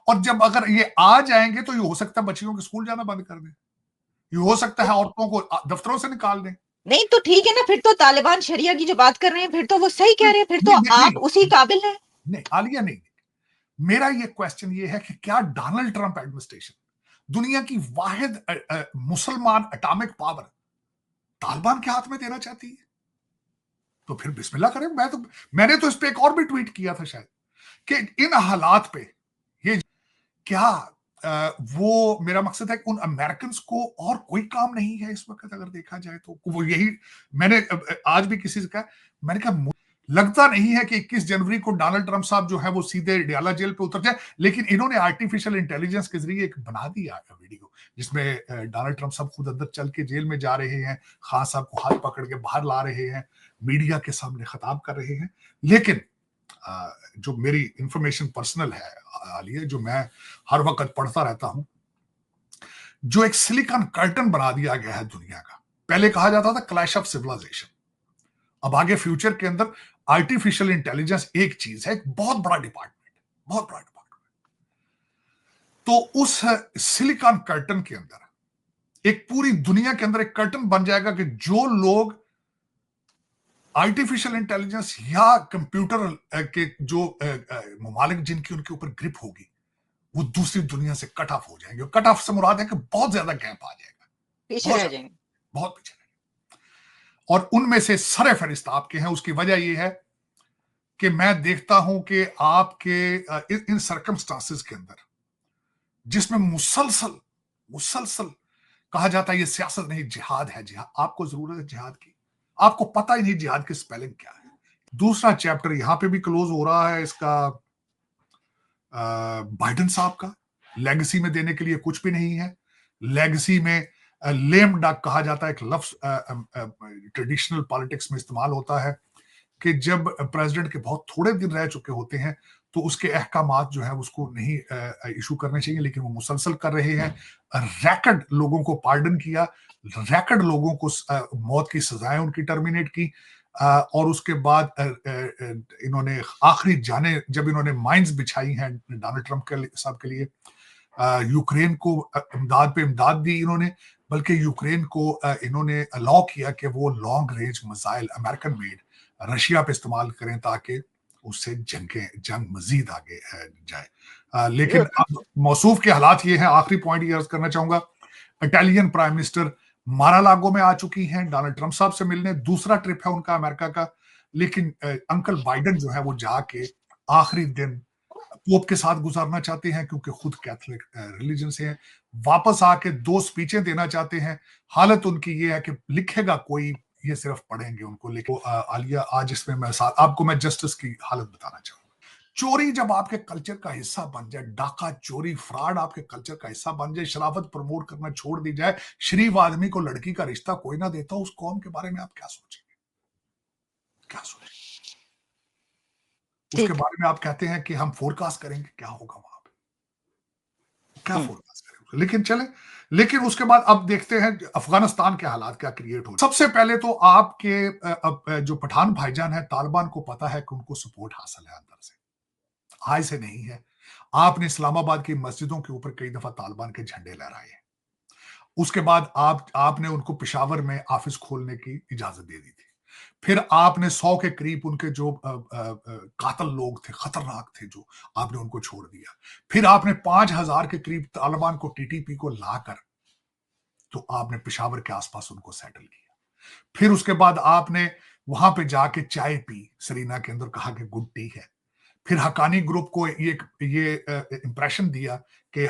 اور جب اگر یہ آ جائیں گے تو یہ ہو سکتا ہے بچیوں کے اسکول جانا بند کر دیں، یہ ہو سکتا ہے عورتوں کو دفتروں سے نکال دیں. نہیں تو ٹھیک ہے نا، پھر تو طالبان شریعہ کی جو بات کر رہے ہیں پھر تو وہ صحیح کہہ رہے ہیں، پھر تو آپ اسی قابل ہیں. نہیں عالیہ نہیں، میرا یہ کوشچن یہ ہے کہ کیا ڈونلڈ ٹرمپ ایڈمنسٹریشن، دنیا کی واحد مسلمان اٹامک پاور، طالبان کے ہاتھ میں دینا چاہتی ہے؟ تو پھر بسم اللہ کریں. میں نے تو اس پہ ایک اور بھی ٹویٹ کیا تھا شاید کہ ان حالات پہ یہ کیا وہ میرا مقصد ہے کہ ان امریکنز کو اور کوئی کام نہیں ہے اس وقت اگر دیکھا جائے تو وہ یہی. میں نے آج بھی کسی سے کہا، میں نے کہا لگتا نہیں ہے کہ 21 جنوری کو ڈونلڈ ٹرمپ صاحب جو ہے وہ سیدھے ڈیالہ جیل پہ اتر جائے، لیکن انہوں نے آرٹیفیشل انٹیلیجنس کے ذریعے ایک بنا دیا ویڈیو جس میں ڈونلڈ ٹرمپ صاحب خود اندر چل کے جیل میں جا رہے ہیں، خان صاحب کو ہاتھ پکڑ کے باہر لا رہے ہیں، میڈیا کے سامنے خطاب کر رہے ہیں. لیکن جو میری انفارمیشن پرسنل ہے عالیہ، جو میں ہر وقت پڑھتا رہتا ہوں، جو ایک سلیکن کرٹن بنا دیا گیا ہے دنیا کا. پہلے کہا جاتا تھا کلیش آف سیولائزیشن، اب آگے فیوچر کے اندر آرٹیفیشل انٹیلیجنس ایک چیز ہے، ایک بہت بڑا ڈپارٹمنٹ، بہت بڑا ڈپارٹمنٹ. تو اس سلیکن کرٹن کے اندر ایک پوری دنیا کے اندر ایک کرٹن بن جائے گا کہ جو لوگ آرٹیفیشل انٹیلیجنس یا کمپیوٹر کے جو ممالک جن کی ان کے اوپر گرپ ہوگی وہ دوسری دنیا سے کٹ آف ہو جائیں گے. کٹ آف سے مراد ہے کہ بہت زیادہ گیپ آ جائے گا، پیچھے رہ جائیں گے، بہت پیچھے رہ جائیں گے. اور ان میں سے سر فہرست آپ کے ہیں. اس کی وجہ یہ ہے کہ میں دیکھتا ہوں کہ آپ کے ان سرکمسٹانسز کے اندر جس میں مسلسل کہا جاتا ہے یہ سیاست نہیں جہاد ہے، جہاد آپ کو ضرورت ہے جہاد کی، آپ کو پتہ ہی نہیں جہاد کی سپیلنگ کیا ہے. دوسرا چیپٹر یہاں پہ بھی کلوز ہو رہا ہے اس کا، بائیڈن صاحب کا لیگسی میں دینے کے لیے کچھ بھی نہیں ہے. لیگسی میں لیم ڈک کہا جاتا ہے، ایک لفظ ٹریڈیشنل پالیٹکس میں استعمال ہوتا ہے کہ جب پریزیڈنٹ کے بہت تھوڑے دن رہ چکے ہوتے ہیں تو اس کے احکامات جو ہے اس کو نہیں ایشو کرنے چاہیے، لیکن وہ مسلسل کر رہے ہیں. ریکڈ لوگوں کو پارڈن کیا، ریکڈ لوگوں کو موت کی سزائیں ان کی ٹرمینیٹ کی، اور اس کے بعد انہوں نے آخری جانے جب انہوں نے مائنز بچھائی ہیں ڈونلڈ ٹرمپ کے صاحب کے لیے، یوکرین کو امداد پہ امداد دی انہوں نے، بلکہ یوکرین کو انہوں نے الاؤ کیا کہ وہ long range missile American made Russia پہ استعمال کریں تاکہ اس سے جنگ مزید آگے جائے. لیکن اب موصوف کے حالات یہ ہیں. آخری پوائنٹ یہ عرض کرنا چاہوں گا، اٹالین پرائم منسٹر مارا لاگو میں آ چکی ہیں ڈونلڈ ٹرمپ صاحب سے ملنے، دوسرا ٹرپ ہے ان کا امریکہ کا. لیکن انکل بائیڈن جو ہے وہ جا کے آخری دن پوپ کے ساتھ گزارنا چاہتے ہیں کیونکہ خود کیتھولک ریلیجن سے ہیں. واپس آ کے 2 اسپیچیں دینا چاہتے ہیں. حالت ان کی یہ ہے کہ لکھے گا کوئی، یہ صرف پڑھیں گے ان کو. لیکن عالیہ آج اس میں آپ کو میں جسٹس کی حالت بتانا چاہوں گا. چوری جب آپ کے کلچر کا حصہ بن جائے، ڈاکہ چوری فراڈ آپ کے کلچر کا حصہ بن جائے، شرافت پروموٹ کرنا چھوڑ دی جائے، شریف آدمی کو لڑکی کا رشتہ کوئی نہ دیتا، اس قوم کے بارے میں آپ کیا سوچیں گے؟ کیا سوچیں گے؟ اس کے بارے میں آپ کہتے ہیں کہ ہم فورکاسٹ کریں گے کیا ہوگا وہاں پہ، کیا فورکاسٹ کریں گے؟ لیکن چلیں، لیکن اس کے بعد اب دیکھتے ہیں افغانستان کے حالات کیا کریٹ ہو. سب سے پہلے تو آپ کے جو پٹھان بھائی جان ہیں، طالبان کو پتا ہے کہ ان کو سپورٹ حاصل ہے اندر سے، آج سے نہیں ہے. آپ نے اسلام آباد کی مسجدوں کے اوپر کئی دفعہ طالبان کے جھنڈے لہرائے ہیں. اس کے بعد آپ نے ان کو پشاور میں آفس کھولنے کی اجازت دے دی تھی. پھر آپ نے 100 کے قریب ان کے جو قاتل لوگ تھے، خطرناک تھے، جو آپ نے ان کو چھوڑ دیا. پھر آپ نے 5000 کے قریب طالبان کو ٹی ٹی پی کو لا کر تو آپ نے پشاور کے آس پاس ان کو سیٹل کیا. پھر اس کے بعد آپ نے وہاں پہ جا کے چائے پی سرینا کے اندر، کہا کہ گڈ ٹی ہے. پھر حقانی گروپ کو یہ امپریشن دیا کہ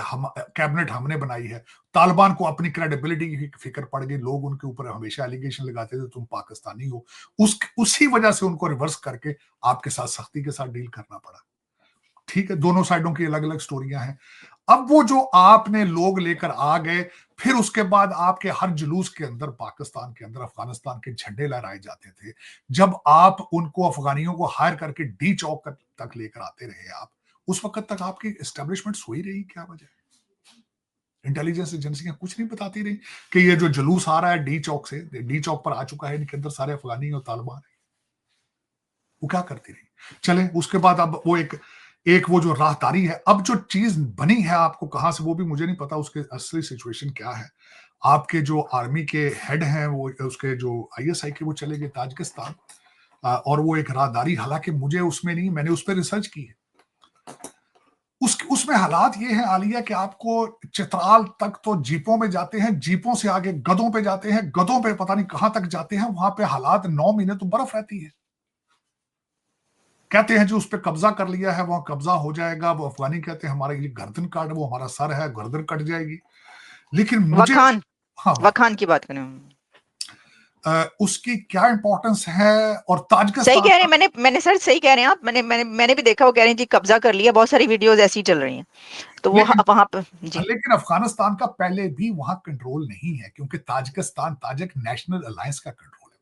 کیبنٹ ہم نے بنائی ہے. طالبان کو اپنی کریڈیبلٹی کی فکر پڑ گئی، لوگ ان کے اوپر ہمیشہ ایلیگیشن لگاتے تھے تم پاکستانی ہو، اسی وجہ سے ان کو ریورس کر کے آپ کے ساتھ سختی کے ساتھ ڈیل کرنا پڑا. ٹھیک ہے، دونوں سائڈوں کی الگ الگ سٹوریاں ہیں. اب وہ جو آپ نے لوگ لے کر آ گئے، پھر اس کے بعد آپ کے ہر جلوس کے اندر پاکستان کے اندر افغانستان کے جھنڈے لہرائے جاتے تھے. جب آپ ان کو افغانیوں کو ہائر کر کے ڈی چوک تک لے کر آتے رہے آپ، اس وقت تک آپ کی اسٹیبلشمنٹ سوئی رہی. کیا وجہ؟ انٹیلیجنس ایجنسیاں کچھ نہیں بتاتی رہی کہ یہ جو جلوس آ رہا ہے ڈی چوک سے، ڈی چوک پر آ چکا ہے، ان کے اندر سارے افغانی اور طالبان ہیں. وہ کیا کرتی رہی؟ چلیں اس کے بعد اب وہ ایک وہ جو راہداری ہے. اب جو چیز بنی ہے آپ کو کہاں سے وہ بھی مجھے نہیں پتا اس کے اصلی سچویشن کیا ہے. آپ کے جو آرمی کے ہیڈ ہیں وہ اس کے جو آئی ایس آئی کے وہ چلے گئے تاجکستان, اور وہ ایک راہداری, حالانکہ مجھے اس میں نہیں, میں نے اس پہ ریسرچ کی ہے. اس میں حالات یہ ہیں عالیہ کہ آپ کو چترال تک تو جیپوں میں جاتے ہیں, جیپوں سے آگے گدوں پہ جاتے ہیں, گدوں پہ پتہ نہیں کہاں تک جاتے ہیں, وہاں پہ حالات 9 مہینے تو برف رہتی ہے. کہتے ہیں جو اس پہ قبضہ کر لیا ہے وہاں قبضہ ہو جائے گا, وہ افغانی کہتے ہیں ہمارا یہ گردن کاٹ, وہ ہمارا سر ہے گردن کٹ جائے گی. لیکن مجھے ہاں وکھان کی بات کریں, اس کی کیا امپورٹنس ہے. اور صحیح تاجکستان کہہ رہے ہیں, میں نے سر صحیح کہہ رہے ہیں آپ, میں نے بھی دیکھا, وہ کہہ رہے ہیں جی قبضہ کر لیا, بہت ساری ویڈیوز ایسی چل رہی ہیں, تو وہ لیکن وہاں پہ جی. لیکن افغانستان کا پہلے بھی وہاں کنٹرول نہیں ہے, کیونکہ تاجکستان تاجک نیشنل الائنس کا کنٹرول ہے.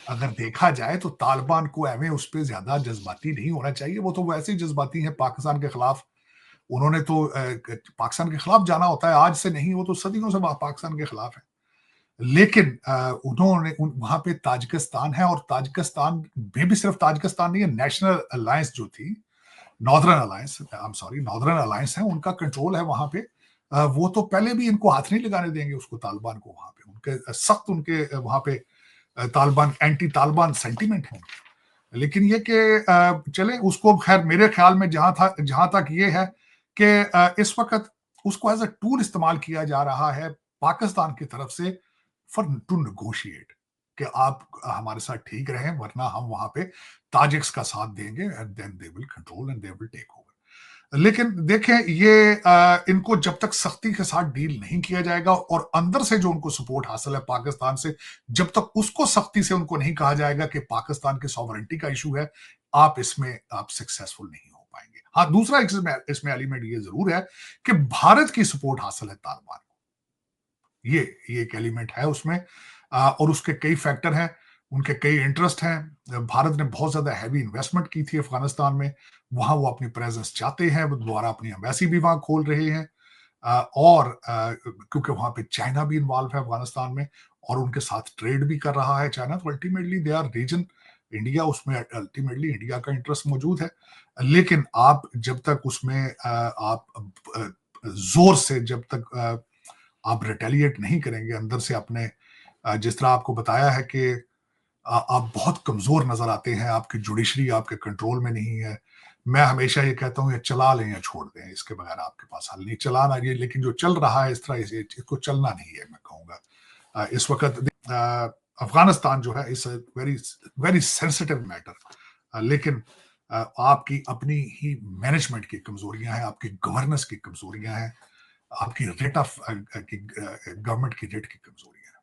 اگر دیکھا جائے تو طالبان کو ایویں اس پہ زیادہ جذباتی نہیں ہونا چاہیے, وہ تو ویسے ہی جذباتی ہیں پاکستان کے خلاف. انہوں نے تو پاکستان کے خلاف جانا ہوتا ہے, آج سے نہیں, وہ تو صدیوں سے پاکستان کے خلاف ہے. لیکن انہوں نے وہاں پہ تاجکستان ہے, اور تاجکستان میں بھی صرف تاجکستان نہیں ہے, نیشنل الائنس جو تھی, ناردرن الائنس, ناردرن الائنس ہے, ان کا کنٹرول ہے وہاں پہ. وہ تو پہلے بھی ان کو ہاتھ نہیں لگانے دیں گے اس کو, طالبان کو وہاں پہ. ان کے سخت ان کے وہاں پہ طالبان اینٹی طالبان سینٹیمنٹ ہیں. لیکن یہ کہ چلے اس کو, خیر میرے خیال میں جہاں تک یہ ہے کہ اس وقت اس کو ایز اے ٹول استعمال کیا جا رہا ہے پاکستان کی طرف سے فار ٹو نیگوشیٹ, کہ آپ ہمارے ساتھ ٹھیک رہیں ورنہ ہم وہاں پہ تاجکس کا ساتھ دیں گے, and then they will control and they will take over. لیکن دیکھیں یہ ان کو جب تک سختی کے ساتھ ڈیل نہیں کیا جائے گا, اور اندر سے جو ان کو سپورٹ حاصل ہے پاکستان سے, جب تک اس کو سختی سے ان کو نہیں کہا جائے گا کہ پاکستان کے سوورنٹی کا ایشو ہے, آپ اس میں آپ سکسیسفل نہیں ہو پائیں گے. ہاں دوسرا اس میں ایلیمنٹ یہ ضرور ہے کہ بھارت کی سپورٹ حاصل ہے طالبان کو, یہ ایک ایلیمنٹ ہے اس میں, اور اس کے کئی فیکٹر ہیں, ان کے کئی انٹرسٹ ہیں. بھارت نے بہت زیادہ ہیوی انویسٹمنٹ کی تھی افغانستان میں, وہاں وہ اپنی پریزنس چاہتے ہیں, وہ دوبارہ اپنی ایمبیسی بھی وہاں کھول رہے ہیں, اور کیونکہ وہاں پہ چائنا بھی انوالو ہے افغانستان میں, اور ان کے ساتھ ٹریڈ بھی کر رہا ہے چائنا, تو ultimately they are region, India اس میں الٹیمیٹلی انڈیا کا انٹرسٹ موجود ہے. لیکن آپ جب تک اس میں آپ زور سے جب تک آپ ریٹیلیٹ نہیں کریں گے اندر سے اپنے, جس طرح آپ کو بتایا ہے کہ آپ بہت کمزور نظر آتے ہیں, آپ کی جوڈیشری آپ کے کنٹرول میں نہیں ہے. میں ہمیشہ یہ کہتا ہوں, یہ چلا لیں یا چھوڑ دیں, اس کے بغیر آپ کے پاس حل نہیں. چلانا یہ, لیکن جو چل رہا ہے اس طرح اس کو چلنا نہیں ہے, میں کہوں گا. اس وقت افغانستان جو ہے اس ویری ویری سینسٹیو میٹر, لیکن آپ کی اپنی ہی مینجمنٹ کی کمزوریاں ہیں, آپ کی گورننس کی کمزوریاں ہیں, آپ کی ریٹ آف گورنمنٹ کی ریٹ کی کمزوریاں ہیں.